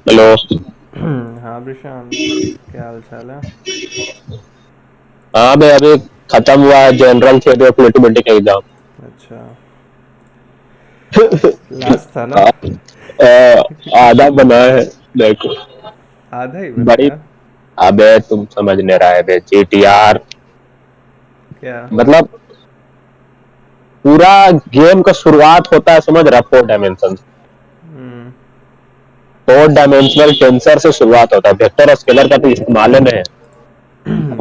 Hello. हाँ प्रशांत, क्या हाल चाल है? हाँ भाई, अभी खत्म हुआ है general theory of mathematics exam. अच्छा, लास्ट था ना? हाँ, आधा बना है। देखो आधा ही बना बड़ी। यार। अबे तुम समझ नहीं रहा है बे, जीटीआर क्या? मतलब पूरा गेम का शुरुआत होता है, समझ रहा, 4 डायमेंशन। हम्म। 4 डायमेंशनल टेंसर से शुरुआत होता है, वेक्टर और स्केलर का तो इस्तेमाल ही नहीं है।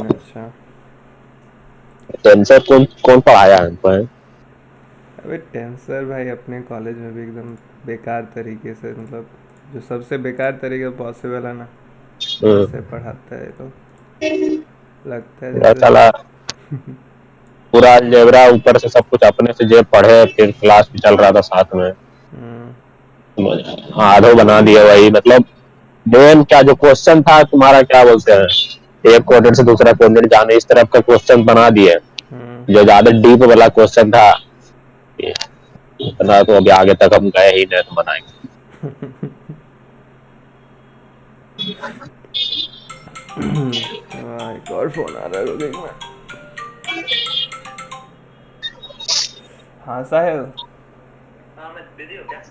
अच्छा। टेंसर कौन कौन पढ़ाया है हमको है? अबे टेंसर भाई अपने कॉलेज में भी एकदम बेकार तरीके से, मतलब जो सबसे बेकार तरीके पॉसिबल है ना, वैसे पढ़ाता है तो लगता है जैसे। चला पूरा अलजेब्रा ऊपर से सब कुछ अपने से जे पढ़े, फिर क्लास भी चल रहा था साथ में। हम्म। आधो बना दिया वही, मतलब मेन क्या जो क्वेश्चन था तुम्हारा, क्या बोलते हैं, एक कोऑर्डिनेट से दूसरा कोऑर्डिनेट जाने इस तरफ का क्वेश्चन बना दिए। हम्म। जो ज्यादा डीप वाला क्वेश्चन था, इतना तो अभी आगे तक हम गए ही नहीं तो बनाएंगे। एक और फोन आ रहा है, रुक एक मिनट। हाँ साहिल। हाँ मैं बिजी हूँ क्या?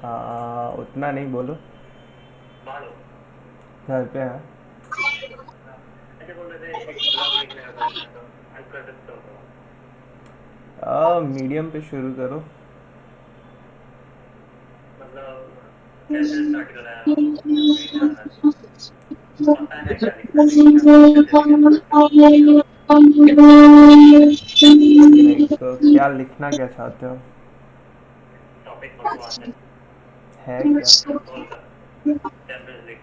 हाँ उतना नहीं, बोलो। बाहर हो? घर पे है। ऐसे बोल रहे थे एक ब्लॉग लिखने का सोच रहा था, हेल्प कर सकते हो तो? मीडियम पे शुरू करो। मतलब कैसे स्टार्ट करा है? मुझे समझ नहीं आ रहा है। पता है क्या लिखना है, लेकिन अब कैसे लिखे स्टार्ट करें? लाइक क्या लिखना क्या चाहते हो? टॉपिक भगवान है क्या? सिंपल सा, जैसे लाइक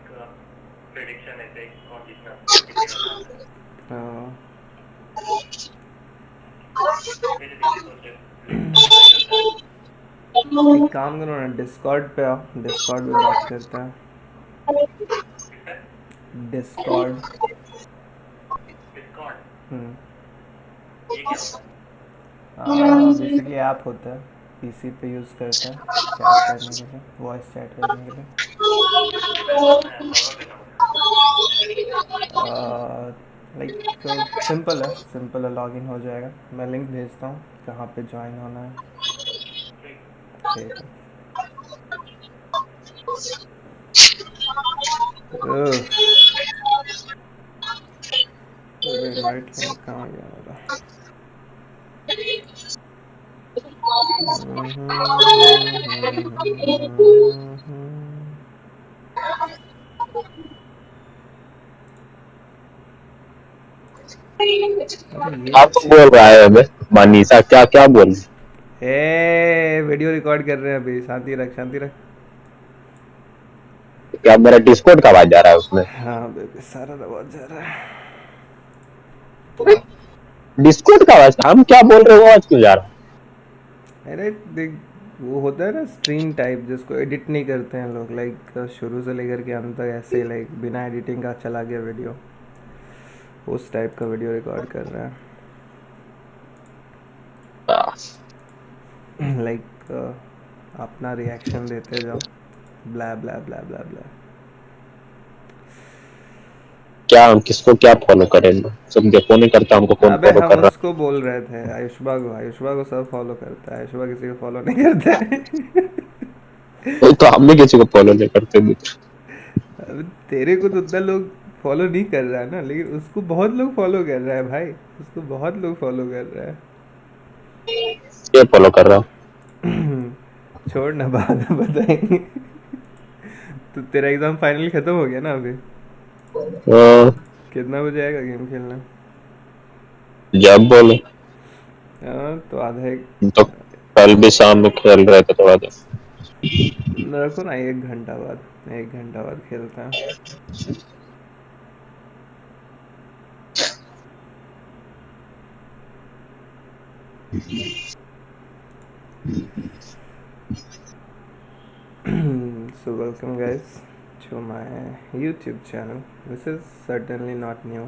प्रेडिक्शन ऐसे कौन जीतना किसी का चाहता है। मेरे दिमाग सोच रहे लिखना ट्राई करता है। एक काम करो ना, डिस्कॉर्ड पे आओ, डिस्कॉर्ड पे बात करते हैं। डिस्कॉर्ड। डिस्कॉर्ड? ये क्या होता है? बेसिकली ऐप होता है, पीसी पे यूज़ करते हैं चैट करने के लिए, वॉइस चैट करने के लिए। लाइक सिंपल है, सिंपल है, लॉगिन हो जाएगा। मैं लिंक भेजता हूँ कहाँ पे ज्वाइन होना है। ठीक है। उफ, इनवाइट लिंक कहाँ गया मेरा? अबे ये आप तो अच्छी बोल लग रहा रही है है। हमें, मनीषा क्या क्या बोल रही ए वीडियो रिकॉर्ड कर रहे हैं अभी, शांति रख, शांति रख। है? क्या मेरा डिस्कॉर्ड का आवाज जा रहा है उसमें? हाँ बेबी, सारा आवाज जा रहा है। डिस्कॉर्ड का आवाज, हम क्या बोल रहे हो वो आवाज क्यों जा रहा अरे देख, वो होता है ना स्ट्रीम टाइप, जिसको एडिट नहीं करते हैं लोग, लाइक शुरू से लेकर के अंत तक ऐसे ही, लाइक बिना एडिटिंग का चला गया वीडियो, उस टाइप का वीडियो रिकॉर्ड कर रहे है? हैं। लाइक अपना रिएक्शन देते जाओ, ब्ला ब्ला ब्ला ब्ला ब्ला। क्या हम किसको क्या फॉलो करें? सब देखो नहीं करता, हमको कौन अबे फॉलो हम कर रहा उसको बोल रहे थे, आयुष्बा को सब फॉलो करता है, आयुष्बा किसी को फॉलो नहीं करता है। है? वही तो, हम भी किसी को फॉलो नहीं करते मित्र। अब तेरे को तो उतना लोग फॉलो नहीं कर रहा है ना, लेकिन उसको बहुत लोग फॉलो कर रहा है भाई, उसको बहुत लोग फॉलो कर रहा है। ये फॉलो कर रहा छोड़ ना, बाद में बताएंगे। तो तेरा एग्ज़ाम फाइनल ख़त्म हो गया ना अभी? हूँ। कितना बजे आएगा गेम खेलने? जब बोलो। हाँ तो आधा एक, तो कल भी शाम में खेल रहे थे थोड़ा देर। रखो ना, 1 घंटा बाद, 1 घंटा बाद खेलते हैं। So welcome guys to my YouTube channel. This is certainly not new,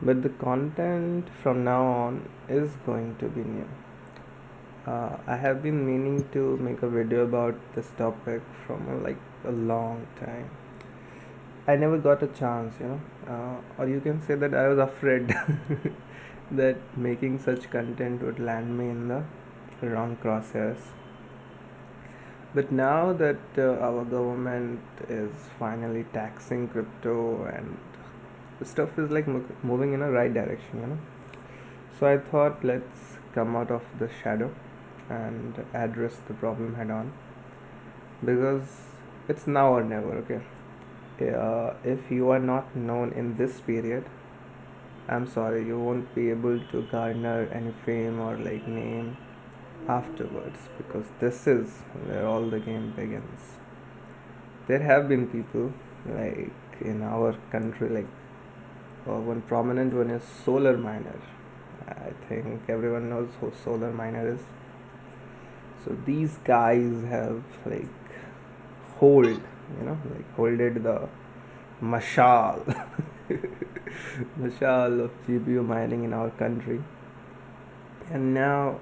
but the content from now on is going to be new. I have been meaning to make a video about this topic from like a long time. I never got a chance, or you can say that I was afraid that making such content would land me in the wrong crosshairs. But now that our government is finally taxing crypto and stuff is like moving in a right direction. So I thought let's come out of the shadow and address the problem head on, because it's now or never. Okay, if you are not known in this period, I'm sorry, you won't be able to garner any fame or like name afterwards, because this is where all the game begins. There have been people like in our country, like one prominent one is solar miner. I think everyone knows who solar miner is. So these guys have like holded the mashal, mashal of GPU mining in our country. And now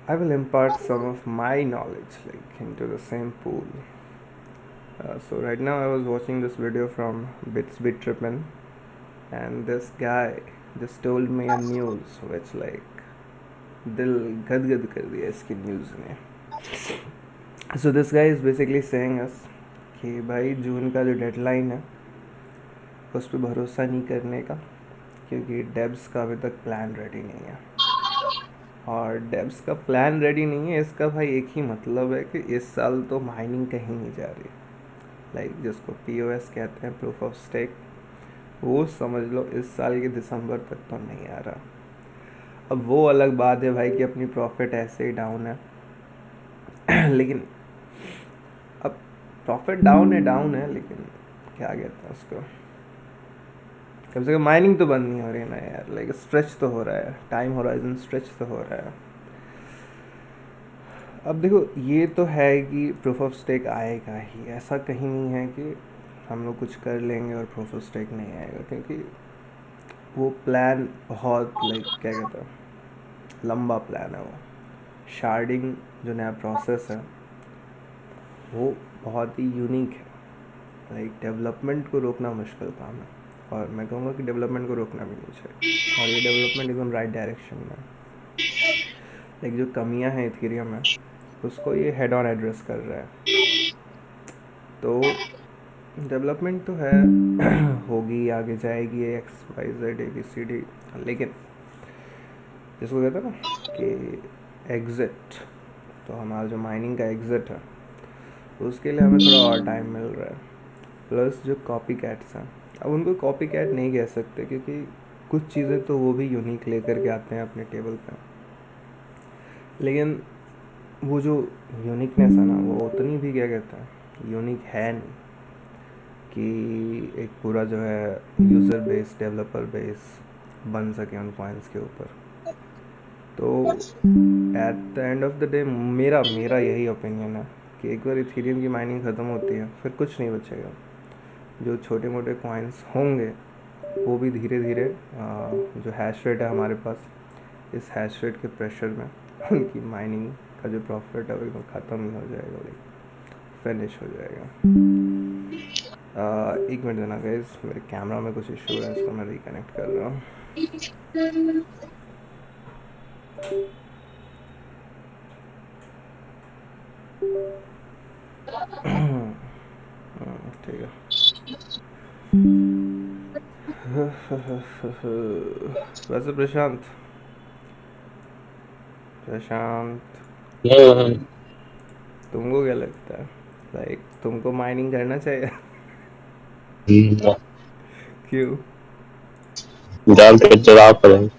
I will impart some of my knowledge like into the same pool. So right now I was watching this video from Bits Bit Trippin, and this guy just told me a news which like दिल गदगद कर दिया इसकी news ने. So this guy is basically saying us कि भाई जून का जो डेडलाइन है उस पर भरोसा नहीं करने का, क्योंकि डेब्स का अभी तक प्लान रेडी नहीं है. और डेब्स का प्लान रेडी नहीं है इसका भाई एक ही मतलब है कि इस साल तो माइनिंग कहीं नहीं जा रही. लाइक जिसको POS कहते हैं, प्रूफ ऑफ स्टेक, वो समझ लो इस साल के दिसंबर तक तो नहीं आ रहा. अब वो अलग बात है भाई कि अपनी प्रॉफिट ऐसे ही डाउन है. लेकिन अब प्रॉफिट डाउन है लेकिन क्या कहते हैं उसको, कम से कम माइनिंग तो बंद नहीं हो रही ना यार. लाइक स्ट्रेच तो हो रहा है, टाइम होराइजन स्ट्रेच तो हो रहा है. अब देखो ये तो है कि प्रूफ ऑफ स्टेक आएगा ही, ऐसा कहीं नहीं है कि हम लोग कुछ कर लेंगे और प्रूफ ऑफ स्टेक नहीं आएगा, क्योंकि वो प्लान बहुत लाइक क्या कहते हैं लंबा प्लान है. वो शार्डिंग जो नया प्रोसेस है वो बहुत ही यूनिक है. लाइक डेवलपमेंट को रोकना मुश्किल काम है, और मैं कहूँगा कि डेवलपमेंट को रोकना भी नहीं चाहिए. और ये डेवलपमेंट एकदम राइट डायरेक्शन में. लाइक जो कमियां हैं इथेरियम में उसको ये हेड ऑन एड्रेस कर रहा है. तो डेवलपमेंट तो है, होगी, आगे जाएगी, XYZ ABCD. लेकिन जिसको कहते हैं ना कि एग्ज़िट, तो हमारा जो माइनिंग का एग्ज़िट है उसके लिए हमें थोड़ा और टाइम मिल रहा है. प्लस जो कॉपी कैट्स हैं, अब उनको कॉपी कैट नहीं कह सकते, क्योंकि कुछ चीज़ें तो वो भी यूनिक लेकर के आते हैं अपने टेबल पे. लेकिन वो जो यूनिकनेस है ना वो उतनी भी क्या कहते हैं यूनिक है नहीं कि एक पूरा जो है यूज़र बेस, डेवलपर बेस बन सके उन कॉइन्स के ऊपर. तो at the end of the day मेरा मेरा यही ओपिनियन है कि एक बार इथेरियम की माइनिंग ख़त्म होती है फिर कुछ नहीं बचेगा. जो छोटे मोटे कॉइन्स होंगे वो भी धीरे धीरे जो हैश रेट है हमारे पास, इस हैश रेट के प्रेशर में उनकी माइनिंग का जो प्रॉफिट है वो एकदम ख़त्म ही हो जाएगा, लाइक फिनिश हो जाएगा. एक मिनट देना गाइस, मेरे कैमरा में कुछ इशू है, इसको मैं रिकनेक्ट कर रहा हूँ. ठीक है. वैसे प्रशांत तुमको क्या लगता है, लाइक तुमको माइनिंग करना चाहिए? क्यों? जान पे जवाब करें.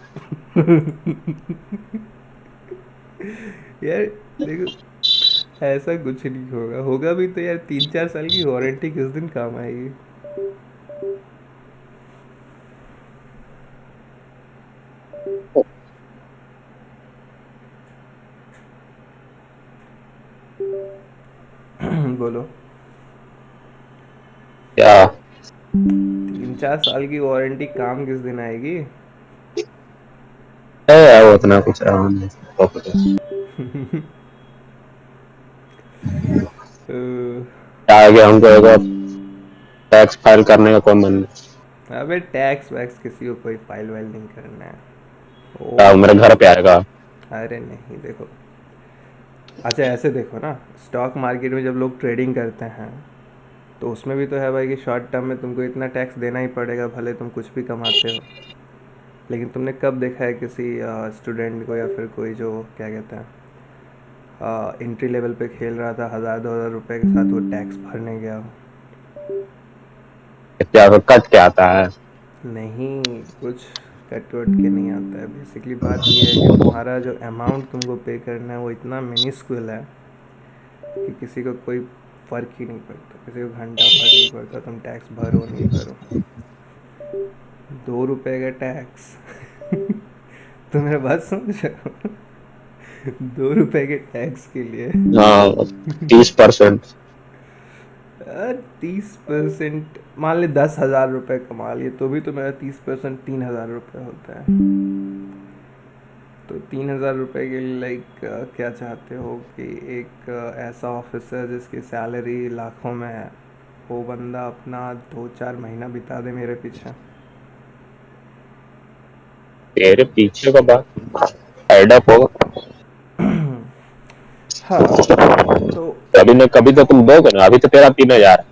यार देखो, ऐसा कुछ नहीं होगा, होगा भी तो यार 3-4 साल की वारंटी किस दिन काम आएगी? बोलो. क्या 3-4 साल की वारंटी काम किस दिन आएगी? है यार, वो उतना कुछ नहीं. आगे हमको टैक्स फाइल करने का कोई मन नहीं। अबे टैक्स वैक्स किसी को कोई फाइल वाइल नहीं करना है क्या वो। मेरे घर पे आएगा? अरे नहीं देखो, अच्छा ऐसे देखो ना, स्टॉक मार्केट में जब लोग ट्रेडिंग करते हैं तो उसमें भी तो है भाई कि शॉर्ट टर्म में तुमको इतना टैक्स देना ही पड़ेगा, भले तुम कुछ भी कमाते हो। लेकिन तुमने कब देखा है किसी स्टूडेंट को या फिर कोई जो क्या कहते हैं एंट्री लेवल पे खेल रहा था 1000 2000 रुपए के साथ वो टैक्स भरने गया हो? क्या कट के आता है? नहीं, कुछ कट वट के नहीं आता है। बेसिकली बात ये है कि तुम्हारा जो अमाउंट तुमको पे करना है वो इतना मिनिस्क्यूल है कि किसी को कोई फ़र्क ही नहीं पड़ता, किसी को घंटा फ़र्क नहीं पड़ता तुम टैक्स भरो नहीं भरो। 2 रुपए का टैक्स तुम मेरा बात समझ रहे हो? 2 रुपए के टैक्स के लिए हाँ, 30%। 30%, मान ले 10,000 रुपये कमा लिए तो भी तो मेरा 30% 3,000 रुपये होता है। तो 3,000 रुपये के लिए लाइक क्या चाहते हो कि एक ऐसा ऑफिसर जिसकी सैलरी लाखों में है वो बंदा अपना 2 4 महीना बिता दे मेरे पीछे? तेरे पीछे का बात एडअप होगा। हाँ तो कभी न कभी तो तुम दोगे ना, अभी तो तेरा 3,000 है।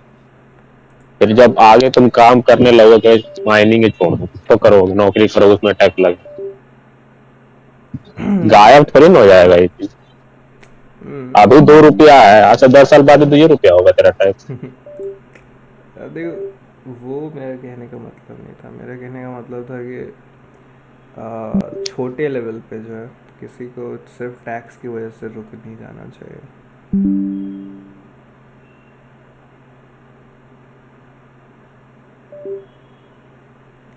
फिर जब आगे तुम काम करने लगोगे, माइनिंग छोड़ दो तो करोगे, नौकरी करोगे, उसमें टैक्स लगे, गायब थोड़ी ना हो जाएगा ये चीज। अभी 2 रुपया है, आज से 10 साल बाद तो ये रुपया होगा तेरा टैक्स। देखो वो मेरा कहने का मतलब नहीं था, मेरा कहने का मतलब था कि छोटे लेवल पे जो है किसी को सिर्फ टैक्स की वजह से रुक नहीं जाना चाहिए।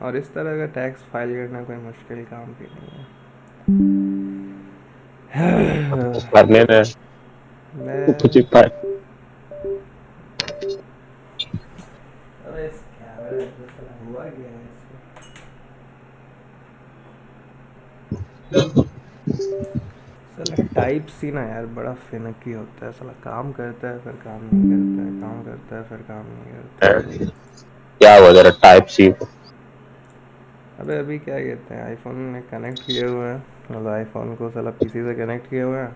और इस तरह का टैक्स फाइल करना कोई मुश्किल काम भी नहीं है। करने में कुछ ही मैं अबे इस कैमरे पे साला हुआ क्या है इसमें? साला टाइप सी ना यार बड़ा फिनकी होता है, साला काम करता है फिर काम नहीं करता है, काम करता है फिर काम नहीं करता है। क्या हो जरा टाइप सी को। अबे अभी क्या कहते हैं आईफोन में कनेक्ट किए हुए हैं, मतलब आईफोन को साला पीसी से कनेक्ट किए हुए हैं,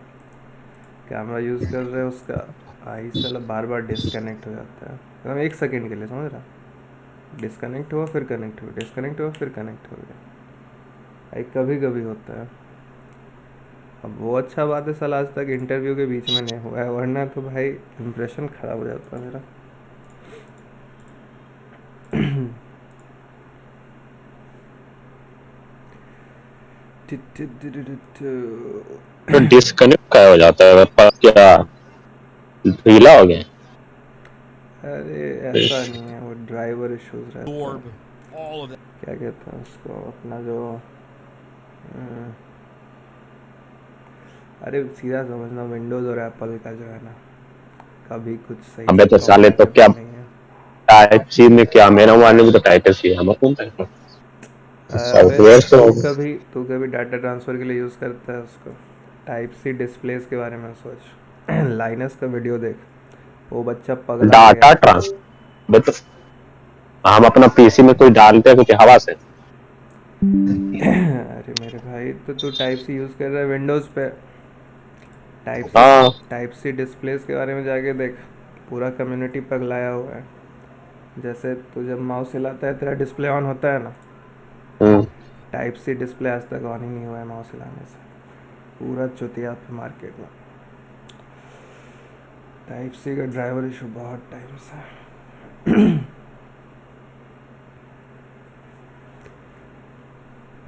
कैमरा यूज़ कर रहे हैं उसका, आई साला बार बार डिसकनेक्ट हो जाता है, मतलब 1 सेकंड के लिए, समझ रहा? डिसकनेक्ट हुआ फिर कनेक्ट हुआ, डिसकनेक्ट हुआ फिर कनेक्ट हो गया। भाई कभी कभी होता है। अब वो अच्छा बात है साला आज तक इंटरव्यू के बीच में नहीं हुआ है, वरना तो भाई इंप्रेशन ख़राब हो जाता है मेरा। तो डिस्कनेक्ट क्या हो जाता है, पर क्या ढीला हो गया? अरे ऐसा नहीं है, वो ड्राइवर इश्यूज रहता है, क्या कहते हैं उसको अपना जो अरे सीधा समझना, विंडोज़ और एप्पल का जो है ना, कभी कुछ सही हमें से तो साले तो क्या कॉम्पैटिबल नहीं है। टाइप सी में, क्या मेरा मोबाइल में तो टाइप सी है, हम कौन टाइप अबे सॉफ्टवेयर तो। तू कभी डाटा ट्रांसफ़र के लिए यूज़ करता है उसको? टाइप सी डिस्प्लेस के बारे में सोच। लाइनस का वीडियो देख, वो बच्चा पगला डाटा गया। ट्रांसफर तो हम अपना पीसी में कोई डालते हैं कुछ हवा से। अरे मेरे भाई तो तू टाइप सी यूज़ कर रहा है विंडोज़ पे, टाइप सी हाँ। टाइप सी डिस्प्लेस के बारे में जाके देख, पूरा कम्युनिटी पगलाया हुआ है। जैसे तू जब माउस हिलाता है तेरा डिस्प्ले ऑन होता है ना, हम्म। टाइप सी डिस्प्ले आज तक ऑन ही नहीं हुआ है माउस हिलाने से, पूरा चुतिया पे मार्केट में। टाइप सी का ड्राइवर इशू बहुत टाइम से।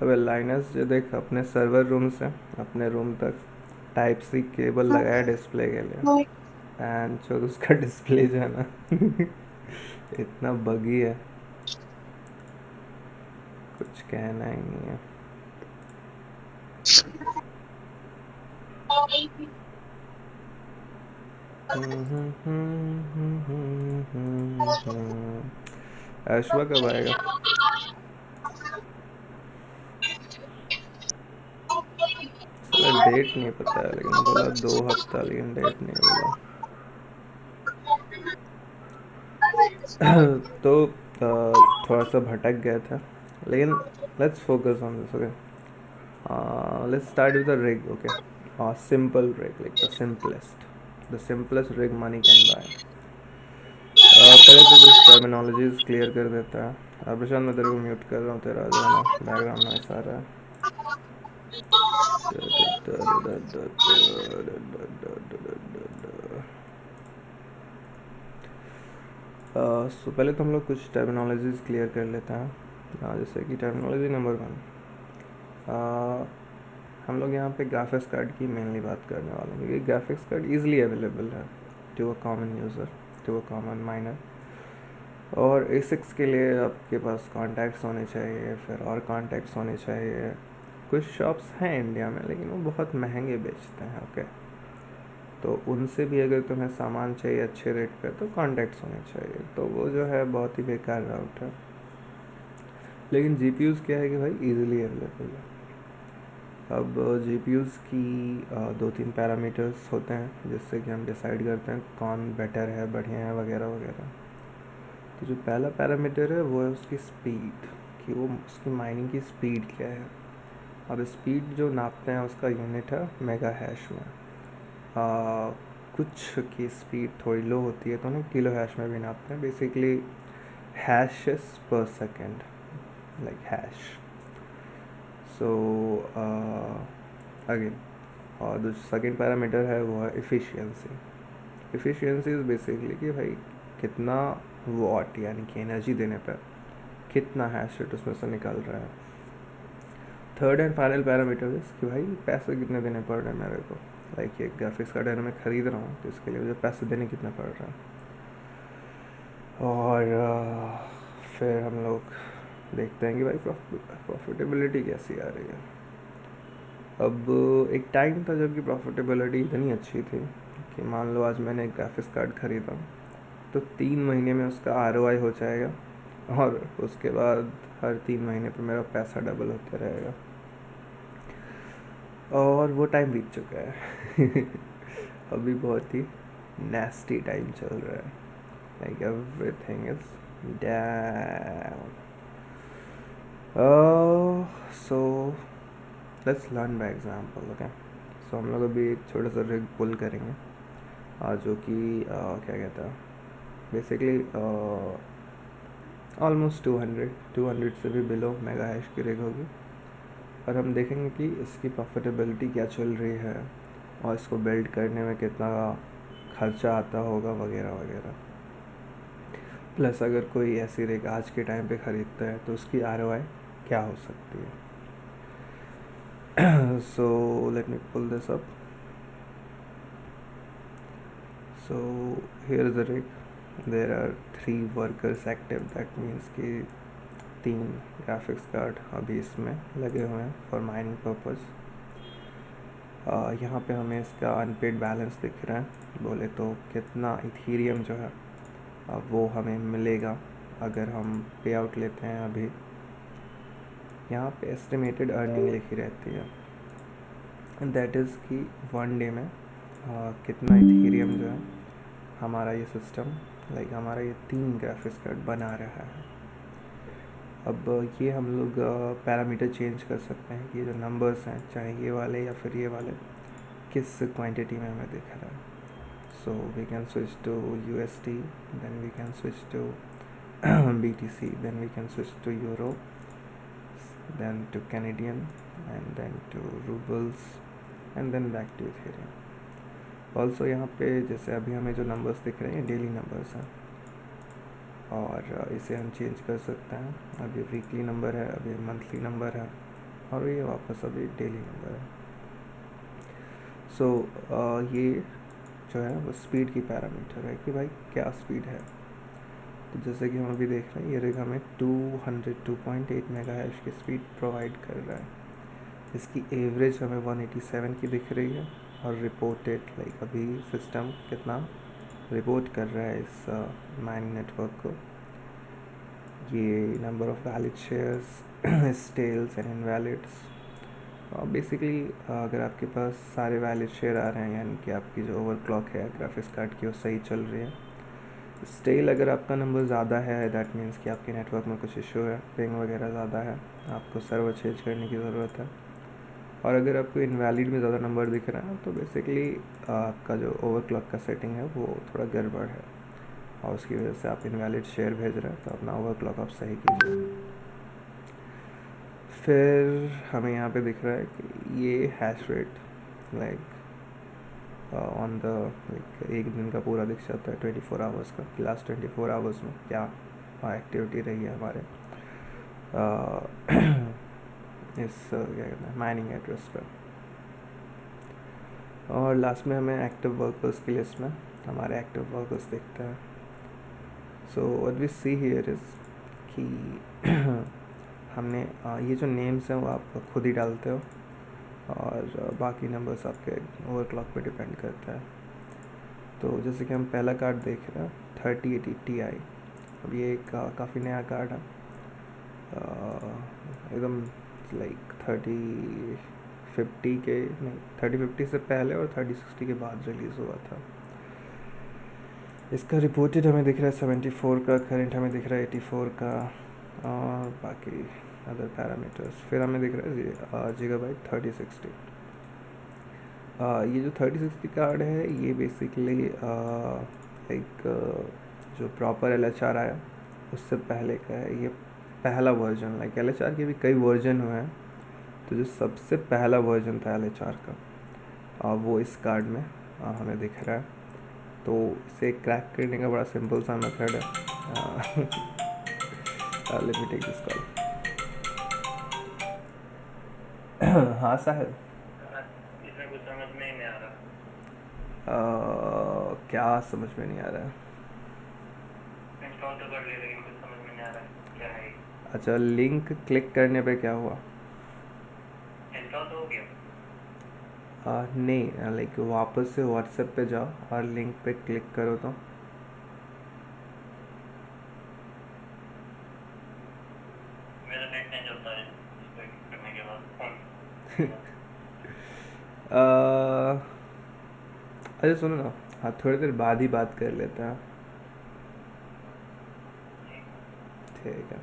अबे लाइनस जो देख, अपने सर्वर रूम से अपने रूम तक टाइप सी केबल लगाया डिस्प्ले के लिए, एंड जो उसका डिस्प्ले जो है ना इतना बगी है, कुछ कहना ही नहीं है। ऐश्वा कब आएगा? साला डेट नहीं पता है, लेकिन बोला 2 हफ्ता, लेकिन डेट नहीं बोला। तो थोड़ा सा भटक गया था, लेकिन let's focus on this, okay. Let's start with a rig, okay? A simple rig, like the simplest rig money can buy. पहले तो कुछ टर्मिनोलॉजीज क्लियर कर देता है। प्रशांत, मैं तेरे को म्यूट कर रहा हूँ, तेरा जो है ना बैकग्राउंड नॉइस आ रहा है। सो पहले तो हम लोग कुछ टर्मिनोलॉजीज क्लियर कर लेते हैं। जैसे कि टर्मिनोलॉजी नंबर 1, हम लोग यहाँ पे ग्राफिक्स कार्ड की मेनली बात करने वाले हैं, क्योंकि ग्राफिक्स कार्ड ईजिली अवेलेबल है to a common user, to a common miner. और A6 के लिए आपके पास कॉन्टैक्ट्स होने चाहिए, फिर और कॉन्टैक्ट्स होने चाहिए। कुछ शॉप्स हैं इंडिया में, लेकिन वो बहुत महंगे बेचते हैं, ओके। तो उनसे भी अगर तुम्हें सामान चाहिए अच्छे रेट पे, तो कॉन्टैक्ट्स होने चाहिए, तो वो जो है बहुत ही बेकार राउट है। लेकिन GPUs क्या है कि भाई ईजिली अवेलेबल है। अब GPUs की 2-3 पैरामीटर्स होते हैं जिससे कि हम डिसाइड करते हैं कौन बेटर है, बढ़िया है, वगैरह वगैरह। तो जो पहला पैरामीटर है वो है उसकी स्पीड, कि वो उसकी माइनिंग की स्पीड क्या है। अब स्पीड जो नापते हैं उसका यूनिट है मेगा हैश में। कुछ की स्पीड थोड़ी लो होती है तो उन्हें किलो हैश में भी नापते हैं, बेसिकली हैशेस पर second, like hash. So again, और जो सेकेंड पैरामीटर है वो है इफ़िशियंसी। इफ़िशियंसी इज़ बेसिकली कि भाई कितना वॉट यानी कि एनर्जी देने पर कितना हैश रेट उसमें से निकल रहा है। थर्ड एंड फाइनल पैरामीटर इस कि भाई पैसे कितने देने पड़ रहे हैं मेरे को, लाइक एक ग्राफिक्स कार्ड अगर मैं ख़रीद रहा हूँ तो इसके लिए मुझे पैसे देने कितने पड़ रहे हैं। और फिर हम लोग देखते हैं कि भाई प्रॉफिटेबिलिटी कैसी आ रही है। अब एक टाइम था जबकि प्रॉफिटेबिलिटी इतनी अच्छी थी कि मान लो आज मैंने एक ग्राफिक्स कार्ड ख़रीदा तो 3 महीने में उसका ROI हो जाएगा, और उसके बाद हर 3 महीने पर मेरा पैसा डबल होता रहेगा। और वो टाइम बीत चुका है। अभी बहुत ही नेस्टी टाइम चल रहा है, like everything is down. So let's learn by example, okay. So हम लोग अभी एक छोटा सा रिग पुल करेंगे, जो कि क्या कहता है, बेसिकली ऑलमोस्ट 200 से भी बिलो मेगा हैश की रिग होगी। और हम देखेंगे कि इसकी प्रॉफिटेबिलिटी क्या चल रही है और इसको बिल्ड करने में कितना खर्चा आता होगा, वगैरह वगैरह। प्लस अगर कोई ऐसी रिग आज के टाइम पे ख़रीदता है तो उसकी ROI क्या हो सकती है। So let me pull this up. So here is a rig, there are 3 workers active, that means कि 3 ग्राफिक्स कार्ड अभी इसमें लगे हुए हैं फॉर माइनिंग पर्पज़। यहाँ पे हमें इसका अनपेड बैलेंस दिख रहा है, बोले तो कितना इथीरियम जो है वो हमें मिलेगा अगर हम पे आउट लेते हैं। अभी यहाँ पे एस्टिमेटेड अर्निंग लिखी रहती है, दैट इज़ कि 1 डे में कितना इथीरियम जो है हमारा ये सिस्टम, लाइक हमारा ये 3 ग्राफिक्स कार्ड बना रहा है। अब ये हम लोग पैरामीटर चेंज कर सकते हैं कि ये जो नंबर्स हैं, चाहे ये वाले या फिर ये वाले, किस क्वांटिटी में हमें दिख रहा है। So we can switch to USD, then we can switch to BTC, then we can switch to Euro, then to Canadian, and then to rubles, and then back to Ethereum. Also यहाँ पे जैसे अभी हमें जो numbers दिख रहे हैं daily numbers हैं, और इसे हम चेंज कर सकते हैं। अभी वीकली नंबर है, अभी मंथली नंबर है, और ये वापस अभी डेली नंबर है। सो ये जो है वो स्पीड की पैरामीटर है कि भाई क्या स्पीड है। तो जैसे कि हम अभी देख रहे हैं, ये रिग हमें 202.8 मेगा हैश की स्पीड प्रोवाइड कर रहा है। इसकी एवरेज हमें 187 की दिख रही है, और रिपोर्टेड, लाइक अभी सिस्टम कितना रिपोर्ट कर रहा है इस माइनिंग नेटवर्क को, ये number of valid shares, stales and invalids. Basically अगर आपके पास सारे वैलिड शेयर आ रहे हैं, यानी कि आपकी जो ओवरक्लॉक है ग्राफिक्स कार्ड की वो सही चल रही है, स्टिल अगर आपका नंबर ज़्यादा है दैट मीन्स कि आपके नेटवर्क में कुछ इशू है, पिंग वगैरह ज़्यादा है, आपको सर्वर चेंज करने की ज़रूरत है। और अगर आपको इनवैलिड में ज़्यादा नंबर दिख रहा है तो बेसिकली आपका जो ओवरक्लॉक का सेटिंग है वो थोड़ा गड़बड़ है, और उसकी वजह से आप इनवैलिड शेयर भेज रहे हैं, तो अपना ओवरक्लॉक आप सही कीजिए। फिर हमें यहाँ पे दिख रहा है कि ये hash rate like on the like एक दिन का पूरा दिख जाता है 24 आवर्स का, लास्ट 24 आवर्स में क्या एक्टिविटी रही है हमारे इस क्या कहते हैं माइनिंग एड्रेस पर। और लास्ट में हमें एक्टिव वर्कर्स की लिस्ट में हमारे एक्टिव वर्कर्स दिखते हैं। So what we see here is कि हमने ये जो नेम्स हैं वो आप खुद ही डालते हो, और बाकी नंबर्स आपके ओवरक्लॉक पे डिपेंड करता है। तो जैसे कि हम पहला कार्ड देख रहे हैं 3080 Ti। अब ये एक काफ़ी नया कार्ड है, एकदम लाइक 3050 के नहीं 3050 से पहले और 3060 के बाद रिलीज़ हुआ था। इसका रिपोर्टेड हमें दिख रहा है 74 का, करंट हमें दिख रहा है 84 का, और बाकी अदर पैरामीटर्स। फिर हमें दिख रहा है गीगाबाइट 3060। ये जो 3060 कार्ड है ये बेसिकली एक जो प्रॉपर LHR आया उससे पहले का है, ये पहला वर्जन। लाइक LHR के भी कई वर्जन हुए हैं, तो जो सबसे पहला वर्जन था LHR का वो इस कार्ड में हमें दिख रहा है। तो इसे क्रैक करने का बड़ा सिंपल सा मेथड है। Let me take this call. हाँ साहिल, इसमें कुछ समझ में ही नहीं आ रहा। क्या समझ में नहीं आ रहा है? इंस्टॉल तो कर लिया लेकिन कुछ समझ में नहीं आ रहा क्या है ये। अच्छा, लिंक क्लिक करने पे क्या हुआ? इंस्टॉल तो हो गया। नहीं, लाइक वापस से व्हाट्सएप पे जाओ और लिंक पे क्लिक करो तो मेरा नेट नहीं चलता है इस पे करने के बाद फोन। अरे सुनो ना, हाँ थोड़ी देर बाद ही बात कर लेते हैं। ठीक है।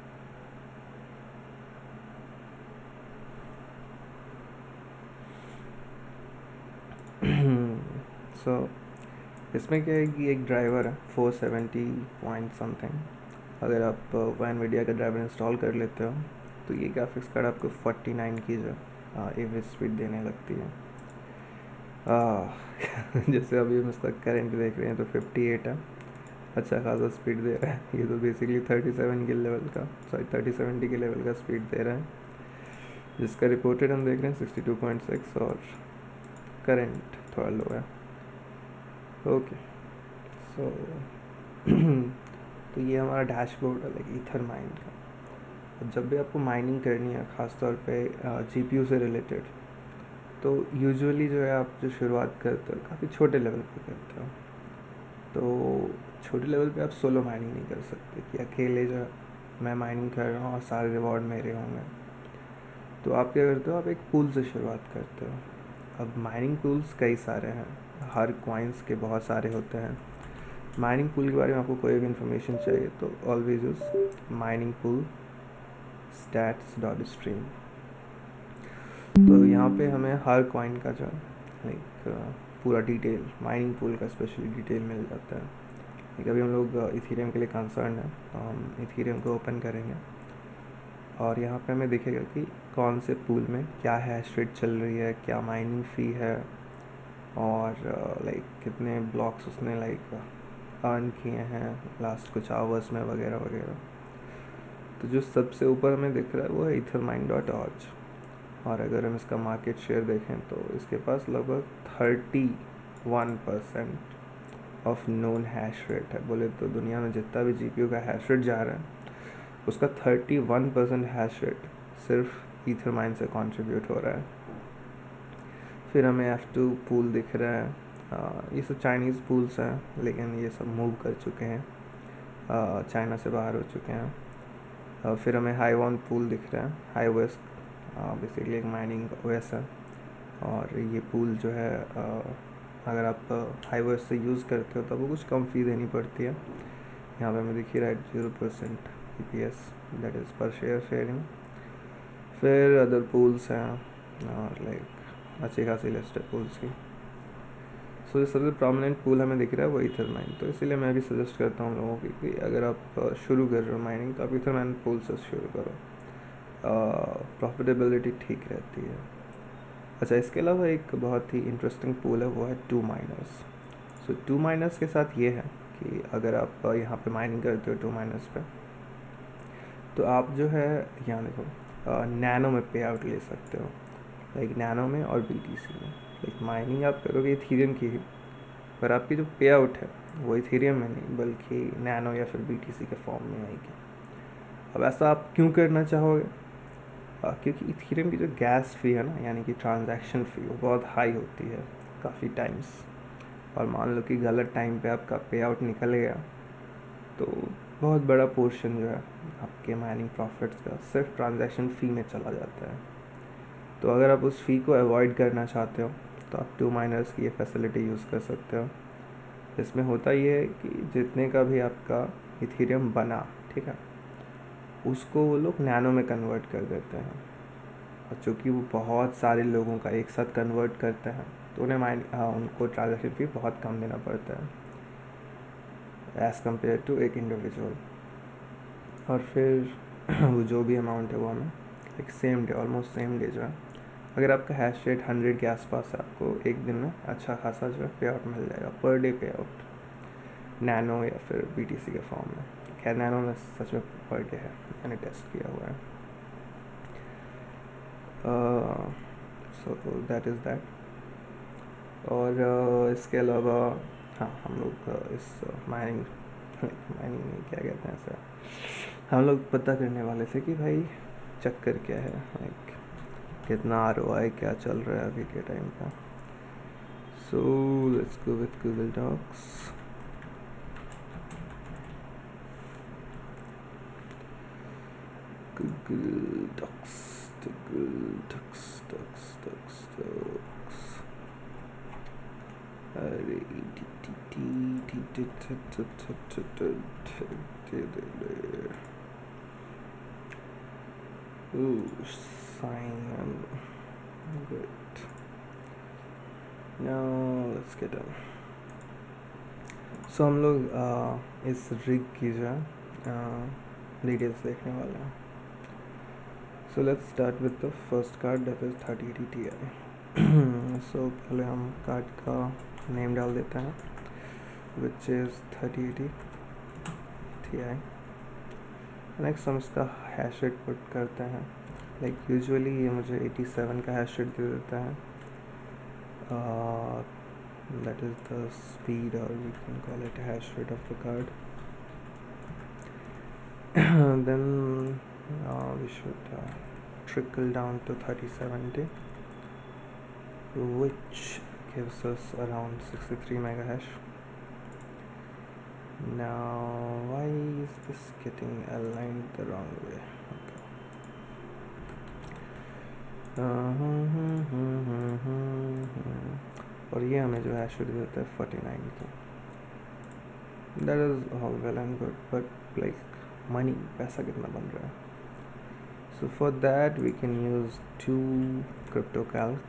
सो इसमें क्या है कि एक ड्राइवर है 470 पॉइंट समथिंग। अगर आप वन मीडिया का ड्राइवर इंस्टॉल कर लेते हो तो ये ग्राफिक्स कार्ड आपको 49 की जो एवरेज स्पीड देने लगती है। जैसे अभी हम इसका करंट देख रहे हैं तो 58 है, अच्छा खासा स्पीड दे रहा है। ये तो बेसिकली 37 के लेवल का 3070 के लेवल का स्पीड दे रहा है, जिसका रिपोर्टेड हम देख रहे हैं 62.6 और करंट थोड़ा लो है। ओके सो तो ये हमारा डैशबोर्ड है लाइक ईथर माइन का। और जब भी आपको माइनिंग करनी है ख़ासतौर पे GPU से रिलेटेड, तो यूजुअली जो है आप जो शुरुआत करते हो काफ़ी छोटे लेवल पे करते हो। तो छोटे लेवल पे आप सोलो माइनिंग नहीं कर सकते कि अकेले जो है मैं माइनिंग कर रहा हूँ और सारे रिवॉर्ड मेरे होंगे। तो आप क्या करते हो, आप एक पूल से शुरुआत करते हो। अब माइनिंग पूल्स कई सारे हैं, हर कॉइन्स के बहुत सारे होते हैं। माइनिंग पूल के बारे में आपको कोई भी इंफॉर्मेशन चाहिए तो always use mining pool stats.stream। तो यहाँ पे हमें हर कॉइन का जो लाइक पूरा डिटेल माइनिंग पूल का स्पेशली डिटेल मिल जाता है। लाइक अभी हम लोग इथीरियम के लिए कंसर्न है, तो हम इथीरियम को ओपन करेंगे और यहाँ पे हमें दिखेगा कि कौन से पूल में क्या हैश रेट चल रही है, क्या माइनिंग फ़ी है, और लाइक कितने ब्लॉक्स उसने लाइक अर्न किए हैं लास्ट कुछ आवर्स में वगैरह वगैरह। तो जो सबसे ऊपर हमें दिख रहा है वो है ethermine.org, और अगर हम इसका मार्केट शेयर देखें तो इसके पास लगभग 31% ऑफ नोन हैश रेट है। बोले तो दुनिया में जितना भी GPU का हैश रेट जा रहा है उसका 31% हैश रेट सिर्फ ईथरमाइन से कंट्रीब्यूट हो रहा है। फिर हमें F2 पूल दिख रहा है, ये सब चाइनीज़ पूल्स हैं लेकिन ये सब मूव कर चुके हैं, चाइना से बाहर हो चुके हैं। फिर हमें हाईवॉन पूल दिख रहा है, हाई वेस्ट बेसिकली एक माइनिंग OS है, और ये पूल जो है अगर आप हाई वेस्ट से यूज़ करते हो तो वो कुछ कम फ़ी देनी पड़ती है। यहाँ पे हमें दिख ही रहा है 0% EPS, दैट इज़ पर शेयर शेयरिंग। फिर अदर पूल्स हैं और लाइक अच्छी खासी लिस्ट है पूल्स की। सो सबसे प्रोमिनेंट पूल हमें दिख रहा है वो ईथरमाइन, तो इसीलिए मैं भी सजेस्ट करता हूँ लोगों की कि अगर आप शुरू कर रहे हो माइनिंग तो आप ईथरमाइन पूल से शुरू करो, प्रॉफिटेबिलिटी ठीक रहती है। अच्छा, इसके अलावा एक बहुत ही इंटरेस्टिंग पूल है, वो है to miners. So to miners के साथ ये है कि अगर आप यहाँ पे माइनिंग करते हो टू माइनर्स पे, तो आप जो है यहाँ देखो नैनो में पे आउट ले सकते हो, लाइक नैनो में और BTC में। लाइक माइनिंग आप करोगे इथीरियम की ही, पर आपकी जो पे आउट है वो इथीरियम में नहीं बल्कि नैनो या फिर BTC के फॉर्म में आएगी। अब ऐसा आप क्यों करना चाहोगे? क्योंकि इथीरियम की जो गैस फ़ी है ना, यानी कि ट्रांजैक्शन फ़ी, वो बहुत हाई होती है काफ़ी टाइम्स। और मान लो कि गलत टाइम पे आपका पे आउट निकल गया तो बहुत बड़ा पोर्शन जो है आपके माइनिंग प्रॉफिट्स का सिर्फ ट्रांजैक्शन फ़ी में चला जाता है। तो अगर आप उस फ़ी को अवॉइड करना चाहते हो तो आप टू माइनर्स की ये फैसिलिटी यूज़ कर सकते हो। इसमें होता ये है कि जितने का भी आपका इथीरियम बना, ठीक है, उसको वो लोग नैनो में कन्वर्ट कर देते हैं। और चूँकि वो बहुत सारे लोगों का एक साथ कन्वर्ट करते हैं तो उनको ट्रांजैक्शन फ़ी बहुत कम देना पड़ता है एज़ कम्पेयर टू एक इंडिविजुअल। और फिर वो जो भी अमाउंट है वो हमें एक same day, almost same day जो है, अगर आपका हैश रेट 100 के आसपास है, आपको एक दिन में अच्छा खासा जो है पे आउट मिल जाएगा, पर डे पे आउट, नैनो या फिर BTC के फॉर्म में। खैर नैनो में सच में पर डे है, मैंने टेस्ट किया हुआ है। So that is that. और इसके अलावा हाँ, हम लोग इस माइनिंग माइनिंग नहीं, क्या कहते हैं ऐसा, हम लोग पता करने वाले थे कि भाई चक्कर क्या है, लाइक कितना ROI क्या चल रहा है अभी के टाइम पे। So let's go with Google Docs. Google Docs, अरे sign in. Good. Now let's get on. So हम लोग इस रिग की जो है डिटेल्स देखने वाले हैं। So let's start with the first card, that is 3080 Ti. So पहले हम कार्ड का नेम डाल देते हैं, which is 3080 Ti. नेक्स्ट हम इसका हैश रेट पुट करते हैं। लाइक यूजुअली ये मुझे 87 का हैश रेट दे देता है, दैट इज़ द स्पीड, और we can call it hash rate of the card. Then we should trickle down to 3070, which gives us around 63 mega hash. Now why is this getting aligned the wrong way? Okay. और ये हमें जो hash rate देता है 49 की। That is all well and good, but like money, पैसा कितना बन रहा है? So for that we can use CryptoCalc,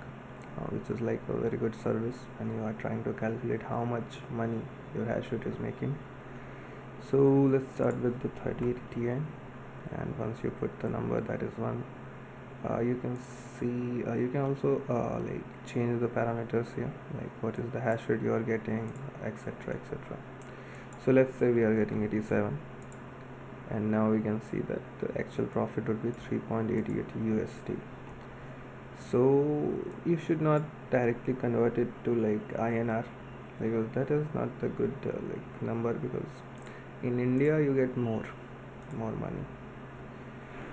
which is like a very good service when you are trying to calculate how much money your hash rate is making. So let's start with the 3080 Ti, and once you put the number, that is 1, you can see you can also like change the parameters here, like what is the hash rate you are getting, etc, etc. So let's say we are getting 87, and now we can see that the actual profit would be 3.88 USD. So you should not directly convert it to like INR, because that is not the good like number, because in India you get more money.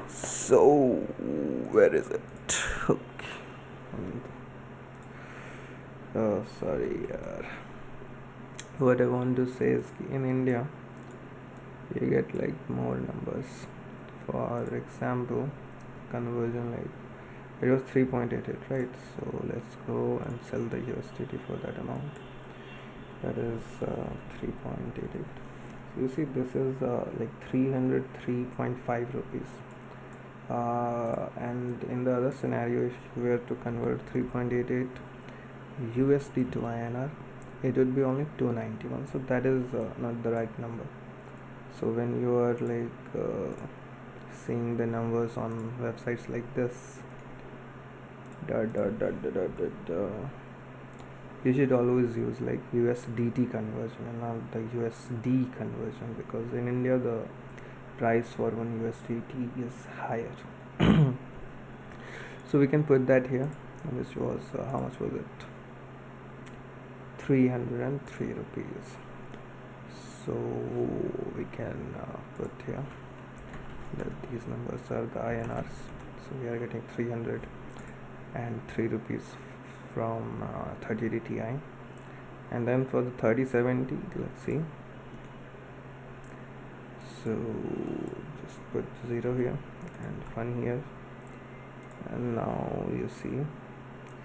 So where is it? Okay. Oh sorry yaar. What I want to say is in India you get like more numbers. For example, conversion, like it was 3.88, right? So let's go and sell the USDT for that amount, that is 3.88. You see, this is like 303.5 rupees. And in the other scenario, if you were to convert 3.88 USD to INR, it would be only 291. So that is not the right number. So when you are like seeing the numbers on websites like this, you should always use like USDT conversion and not the USD conversion, because in India the price for one USDT is higher. So we can put that here, which was how much was it? 303 rupees. So we can put here that these numbers are the INRs. So we are getting 303 rupees from 3080 Ti. And then for the 3070, let's see. So just put 0 here and 1 here, and now you see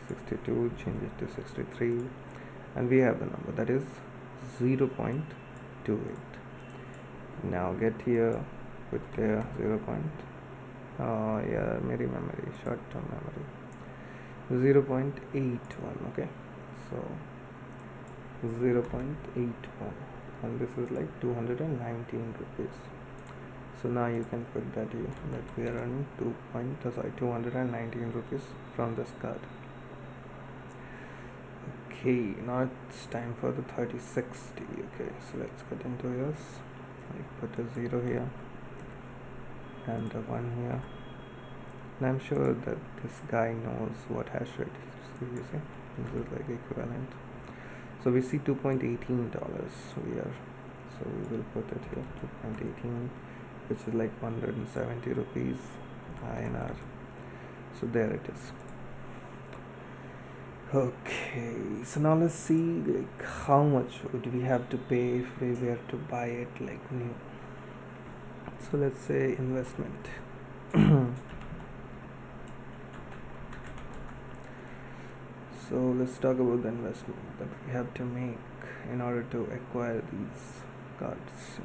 62, change it to 63, and we have the number, that is 0.28. Now get here, put there 0. Yeah, memory, short-term memory, 0.81. okay, so 0.81, and this is like 219 rupees. So now you can put that here, that we are earning 219 rupees from this card. Okay, now it's time for the 3060. Okay, so let's get into this. I put a 0 here and a 1 here, and I'm sure that this guy knows what hash rate is. So you see, this is like equivalent. So we see $2.18 here, so we will put it here, 2.18, which is like 170 rupees INR. So there it is. Okay, so now let's see like how much would we have to pay if we were to buy it like new. So let's say investment. So let's talk about the investment that we have to make in order to acquire these cards.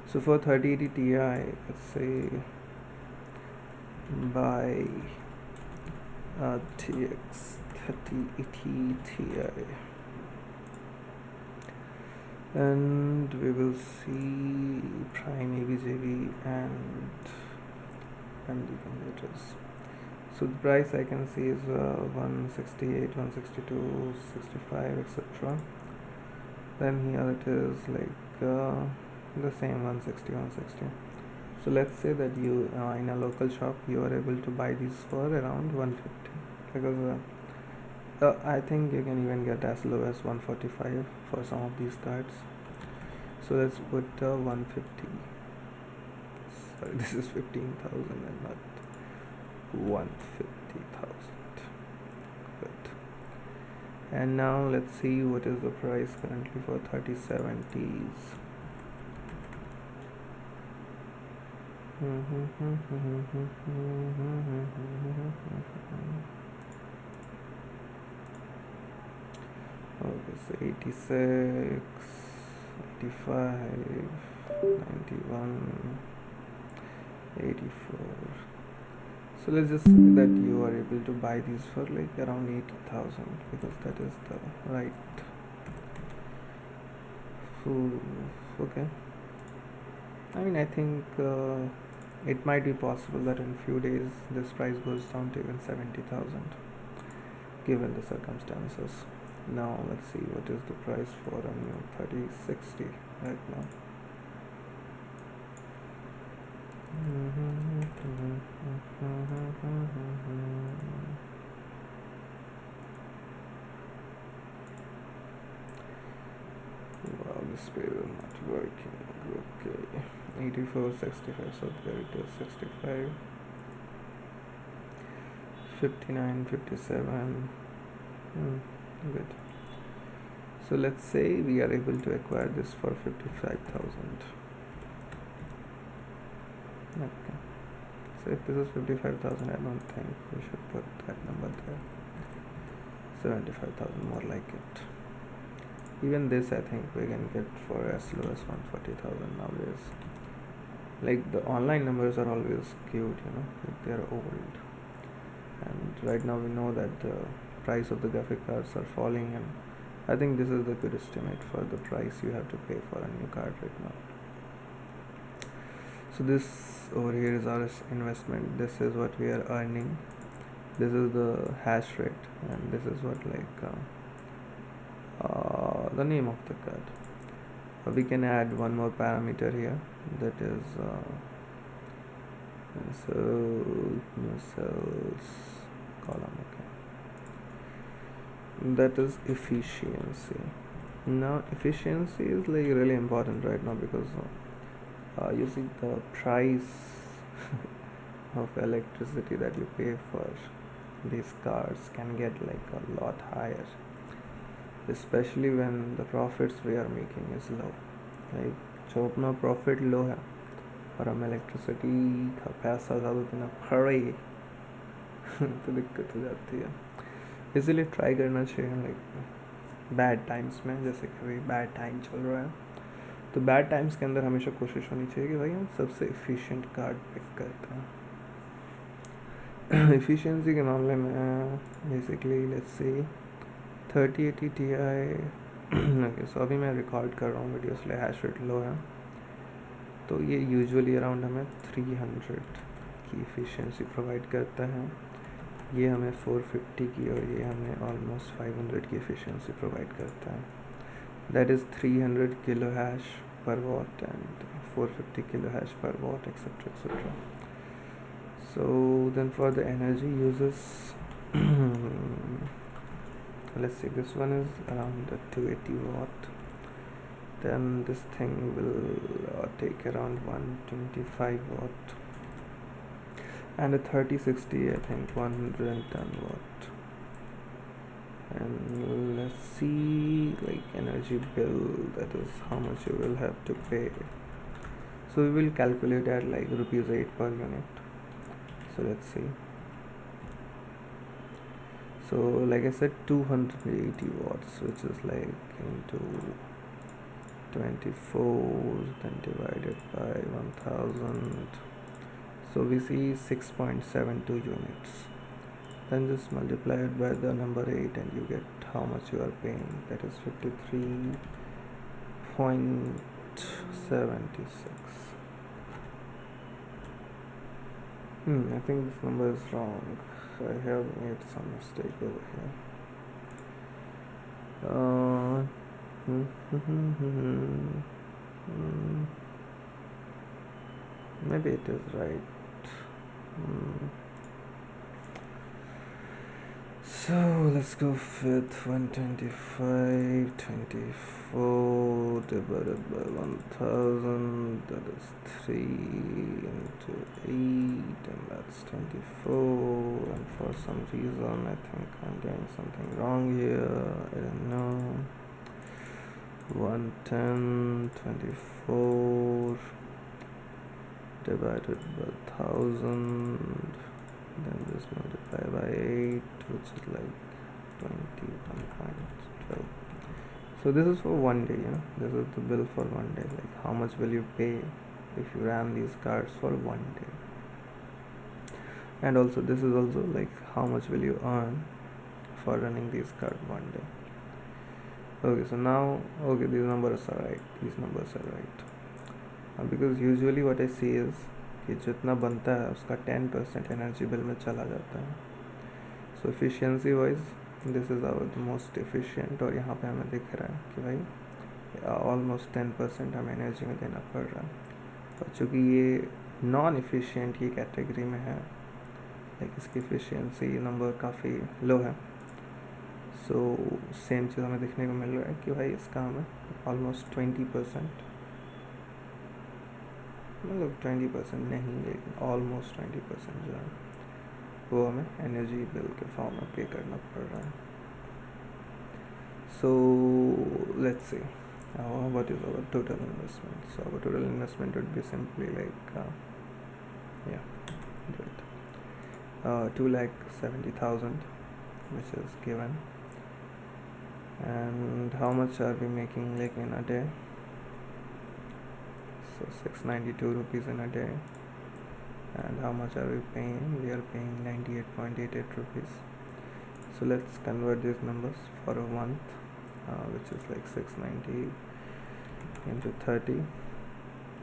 So for 3080 Ti, let's say buy TX 3080 Ti, and we will see prime ABJV and the computers. So the price I can see is 168, 162, 65, etc. Then here it is like the same 160, 160. So let's say that you in a local shop you are able to buy these for around 150, because I think you can even get as low as 145 for some of these cards. So let's put 150. Sorry, this is 15,000 and not 150,000. Good. And now let's see what is the price currently for 3070s. Okay, so 86, 85, 91, 84. So let's just say that you are able to buy these for like around 80,000, because that is the right. Okay, I mean, I think it might be possible that in few days this price goes down to even 70,000, given the circumstances. Now let's see what is the price for a new 3060 right now. Wow, this pay is not working. Okay, 84, 65, so there it is, 65, 59, 57. Good. So let's say we are able to acquire this for 55,000. Okay, so if this is 55,000, I don't think we should put that number there. 75,000, more like it. Even this I think we can get for as low as 140,000 nowadays. Like the online numbers are always skewed, like they're old. And right now we know that the price of the graphic cards are falling, and I think this is the good estimate for the price you have to pay for a new card right now. So this over here is our investment. This is what we are earning. This is the hash rate, and this is what the name of the card. We can add one more parameter here, that is new cells column. Okay, that is efficiency. Now efficiency is like really important right now, because you see the price of electricity that you pay for these cars can get like a lot higher, especially when the profits we are making is low. Like जो अपना profit लो है और हम electricity का पैसा ज़्यादा देना पड़े तो दिक्कत हो जाती है. इसीलिए ट्राई करना चाहिए लाइक बैड टाइम्स में, जैसे कि भाई बैड टाइम चल रहा है तो बैड टाइम्स के अंदर हमेशा कोशिश होनी चाहिए कि भाई हम सबसे एफिशिएंट कार्ड पिक करते हैं. एफिशिएंसी के मामले में basically let's say 3080 Ti. Okay, सो अभी मैं रिकॉर्ड कर रहा हूँ वीडियो, इसलिए हैश रेट लो है, तो ये यूजुअली अराउंड हमें 300 की एफिशिएंसी प्रोवाइड करता है. ये हमें 450 की और ये हमें ऑलमोस्ट 500 की एफिशिएंसी प्रोवाइड करता है. दैट इज़ 300 किलो हैश पर वॉट एंड 450 किलो हैश पर what etcetera etcetera. So then for the energy uses let's see, this one is around 280 watt, then this thing will take around 125 watt, and a 3060 I think 110 watt. And let's see like energy bill, that is how much you will have to pay. So we will calculate at like rupees 8 per unit. So let's see. So like I said, 280 watts, which is like into 24 then divided by 1000, so we see 6.72 units. Then just multiply it by the number 8 and you get how much you are paying, that is 53.76. I think this number is wrong. I have made some mistake over here. Maybe it is right. So let's go with 125, 24 divided by 1000, that is 3 into 8, and that's 24. And for some reason I think I'm doing something wrong here, I don't know. 110, 24 divided by 1000, then just multiply by 8, which is like 21.12. So this is for one day, this is the bill for one day, like how much will you pay if you ran these cards for one day. And also this is also like how much will you earn for running these cards one day. Okay, so now these numbers are right, because usually what I see is कि जितना बनता है उसका 10% energy bill में चला जाता है. So efficiency wise this is our most efficient, और यहाँ पे हमें दिख रहा है कि भाई ऑलमोस्ट 10% हमें एनर्जी में देना पड़ रहा है. और चूँकि ये नॉन एफिशिएंट की कैटेगरी में है, लाइक इसकी एफिशिएंसी नंबर काफ़ी लो है, सो सेम चीज़ हमें देखने को मिल रहा है कि भाई इसका हमें ऑलमोस्ट 20%, मतलब 20% नहीं लेकिन ऑलमोस्ट 20% जो है वो हमें एनर्जी बिल के फॉर्म में पे करना पड़ रहा है. So let's see what is our total investment. So our total investment would be simply like 2,70,000 which is given, And how much are we making like in a day? So 692 rupees in a day. And how much are we paying? We are paying 98.88 rupees. So let's convert these numbers for a month, which is like 690 into 30.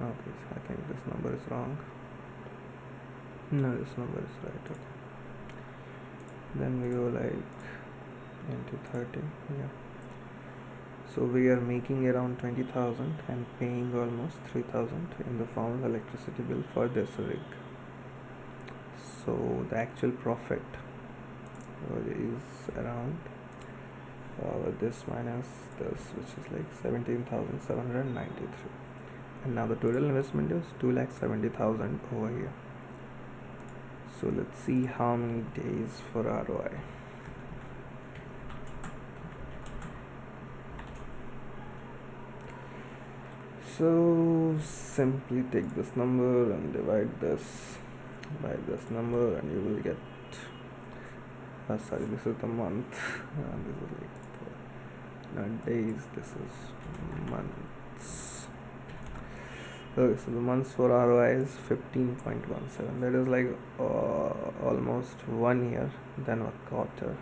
Okay, so I think this number is wrong. No, this number is right. Okay. Then we go like into 30. Yeah. So we are making around 20,000 and paying almost 3,000 in the form of electricity bill for this rig. So the actual profit is around this minus this, which is like 17,793. And now the total investment is 2,70,000 over here. So let's see how many days for ROI. So simply take this number and divide this by this number, and you will get sorry, this is the month and this is like not days, this is months. Okay, so the months for ROI is 15.17. That is like almost 1 year, then a quarter.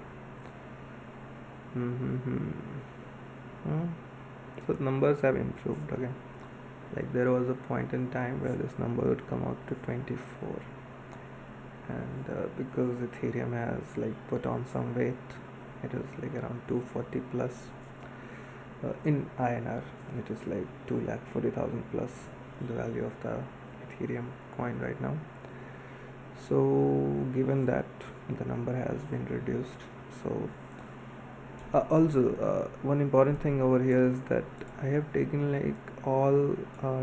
So the numbers have improved again. Like there was a point in time where this number would come out to 24, and because Ethereum has like put on some weight, it is like around 240 plus. In INR, it is like 240,000 plus the value of the Ethereum coin right now. So given that the number has been reduced, so also one important thing over here is that I have taken like all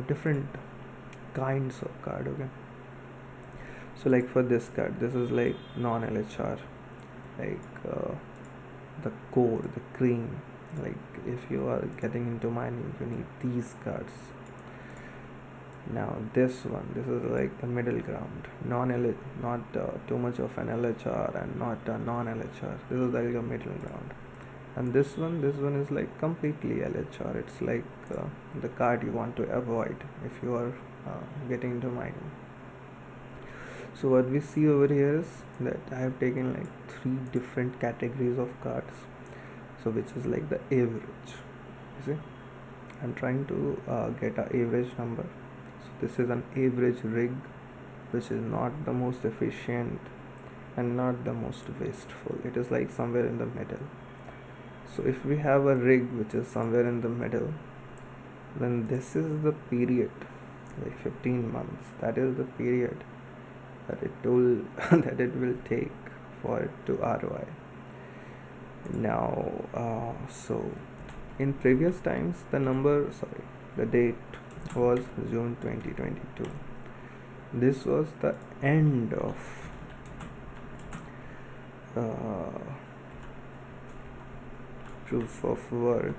different kinds of card. Okay, so like for this card, this is like non-LHR, like the core, the cream. Like if you are getting into mining, you need these cards. Now this one, this is like the middle ground, not too much of an LHR and not a non-LHR. This is like a middle ground. And this one is like completely LHR. It's like the card you want to avoid if you are getting into mining. So what we see over here is that I have taken like 3 different categories of cards, so which is like the average. You see, I'm trying to get an average number. So this is an average rig, which is not the most efficient and not the most wasteful. It is like somewhere in the middle. So if we have a rig which is somewhere in the middle, then this is the period, like 15 months. That is the period that it will that it will take for it to ROI. Now, so in previous times, the date was June 2022. This was the end of proof of work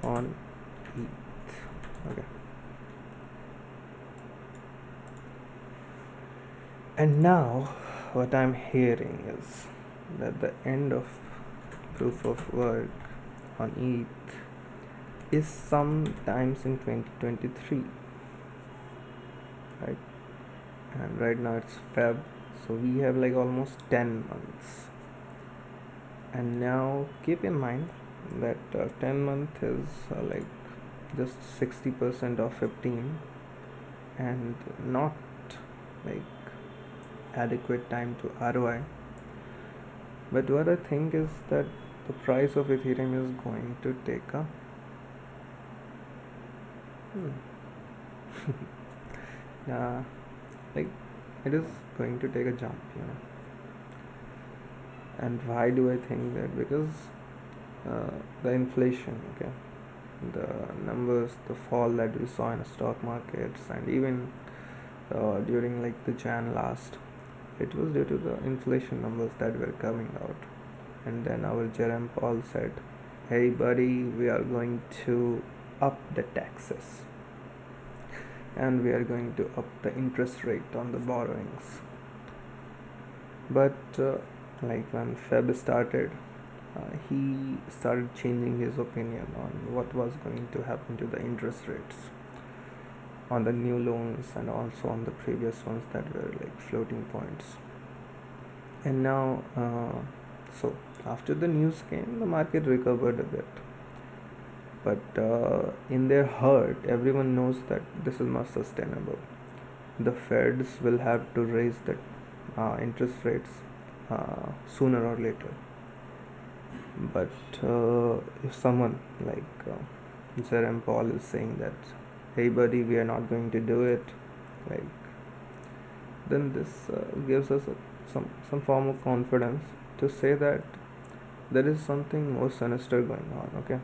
on ETH. Okay. And now what I'm hearing is that the end of proof of work on ETH is sometimes in 2023, right? And right now it's Feb, so we have like almost 10 months. And now keep in mind that 10 month is like just 60% of 15 and not like adequate time to ROI. But what I think is that the price of Ethereum is going to take a like it is going to take a jump, And why do I think that? Because the inflation, okay, the numbers, the fall that we saw in the stock markets, and even during like the Jan last, it was due to the inflation numbers that were coming out. And then our Jerome Powell said, hey buddy, we are going to up the taxes and we are going to up the interest rate on the borrowings. But like when Feb started, he started changing his opinion on what was going to happen to the interest rates on the new loans and also on the previous ones that were like floating points. And now, so after the news came, the market recovered a bit. But in their heart, everyone knows that this is not sustainable. The Feds will have to raise the interest rates sooner or later. But if someone like Jerome Paul is saying that, hey buddy, we are not going to do it, like, then this gives us some form of confidence to say that there is something more sinister going on. Okay,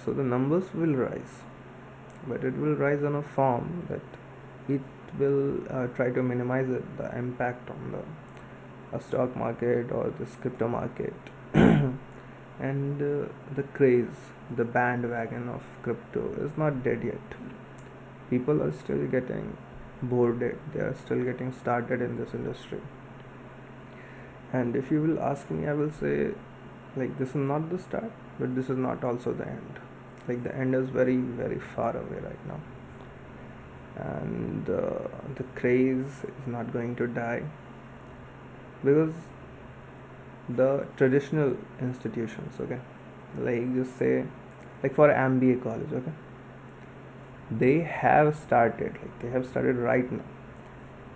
so the numbers will rise, but it will rise in a form that it will try to minimize the impact on the stock market or this crypto market. And the craze, the bandwagon of crypto is not dead yet. People are still getting boarded, they are still getting started in this industry. And if you will ask me, I will say, like, this is not the start, but this is not also the end. Like, the end is very, very far away right now. And the craze is not going to die because the traditional institutions, okay, like just say, like for MBA college, okay, they have started, like they have started right now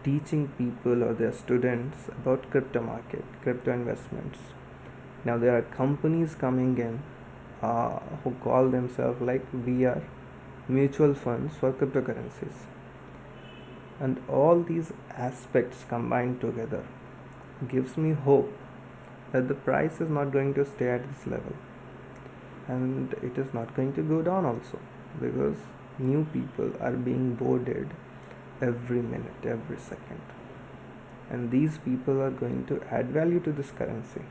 teaching people or their students about crypto market, crypto investments. Now there are companies coming in who call themselves like we are mutual funds for cryptocurrencies, and all these aspects combined together gives me hope that the price is not going to stay at this level, and it is not going to go down also, because new people are being boarded every minute, every second, and these people are going to add value to this currency,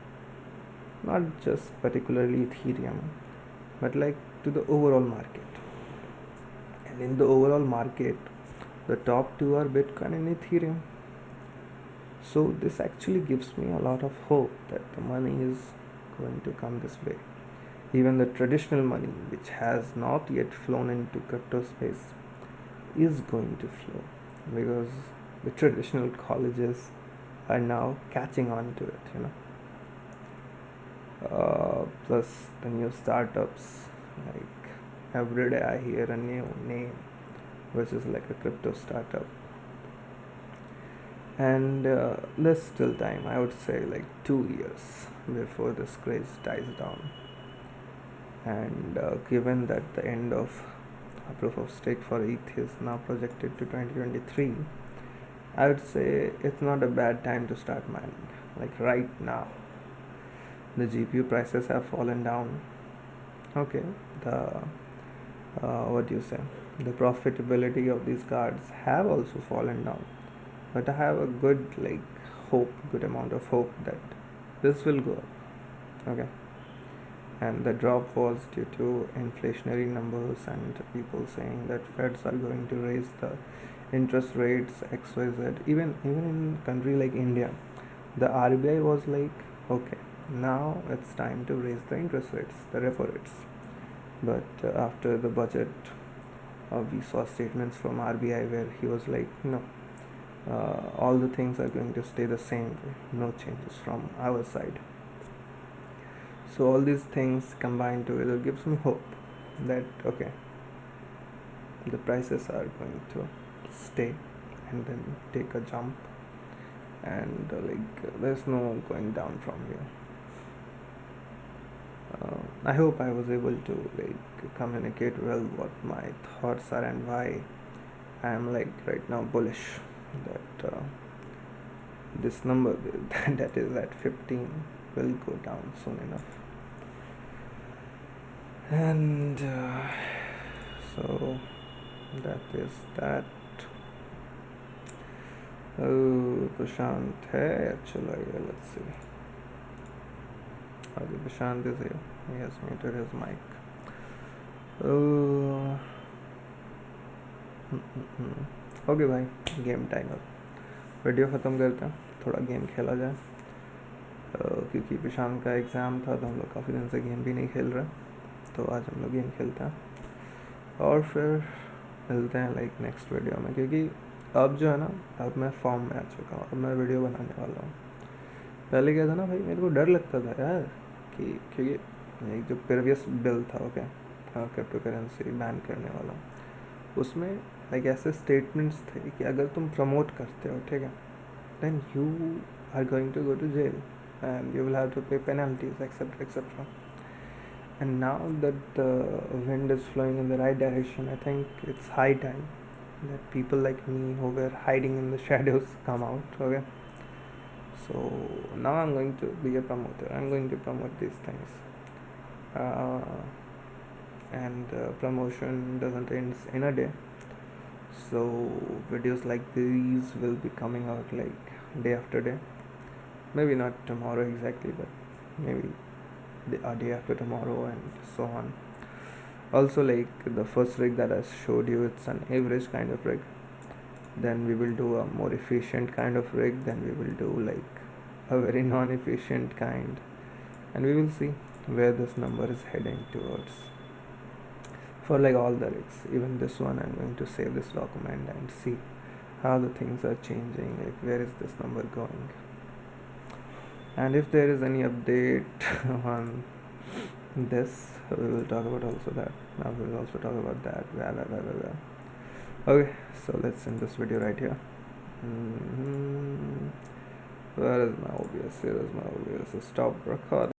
not just particularly Ethereum, but like to the overall market. And in the overall market, the top two are Bitcoin and Ethereum. So this actually gives me a lot of hope that the money is going to come this way. Even the traditional money, which has not yet flown into crypto space, is going to flow, because the traditional colleges are now catching on to it, plus the new startups, like every day I hear a new name which is like a crypto startup. And there's still time, I would say like 2 years before this craze dies down. And given that the end of proof of stake for ETH is now projected to 2023, I would say it's not a bad time to start mining. Like right now, the GPU prices have fallen down. Okay, the what do you say? The profitability of these cards have also fallen down, but I have a good amount of hope that this will go up. Okay, and the drop was due to inflationary numbers and people saying that Feds are going to raise the interest rates XYZ. Even in country like India, the RBI was like, okay, now it's time to raise the interest rates, the repo rates. But after the budget, we saw statements from RBI where he was like, no, all the things are going to stay the same way, no changes from our side. So all these things combined together gives me hope that okay, the prices are going to stay and then take a jump, and there's no going down from here. I hope I was able to communicate well what my thoughts are and why I am right now bullish that this number that is at 15 will go down soon enough. And so that is that. Oh, Prashant hai, chalo, let's see. Okay, Prashant is here. He has muted his mic. Oh. Okay भाई, game timer video ख़त्म करते हैं, थोड़ा game खेला जाए. क्योंकि प्रशांत का exam था तो हम लोग काफ़ी दिन से गेम भी नहीं खेल रहे, तो आज हम लोग गेम खेलते हैं और फिर मिलते हैं लाइक नेक्स्ट वीडियो में, क्योंकि अब जो है ना, अब मैं फॉर्म में आ चुका हूँ, अब मैं वीडियो बनाने वाला हूँ। पहले क्या था ना भाई, मेरे को डर लगता था यार कि, क्योंकि एक जो प्रीवियस बिल था, ओके, क्रिप्टो करेंसी बैन करने वाला, उसमें लाइक ऐसे स्टेटमेंट्स थे कि अगर तुम प्रमोट करते हो, ठीक है, then you are going to go to jail and you will have to pay penalties etcetera etcetera. And now that the wind is flowing in the right direction, I think it's high time that people like me who were hiding in the shadows come out. Okay, so now I'm going to be a promoter. I'm going to promote these things, and promotion doesn't end in a day. So videos like these will be coming out like day after day. Maybe not tomorrow exactly, but maybe a day after tomorrow and so on. Also, like the first rig that I showed you, it's an average kind of rig. Then we will do a more efficient kind of rig. Then we will do like a very non-efficient kind, and we will see where this number is heading towards. For like all the rigs, even this one, I'm going to save this document and see how the things are changing. Like where is this number going? And if there is any update on this, we will talk about also that. Now we will also talk about that. Okay, so let's end this video right here. Where is my OBS? Here is my OBS. Stop recording.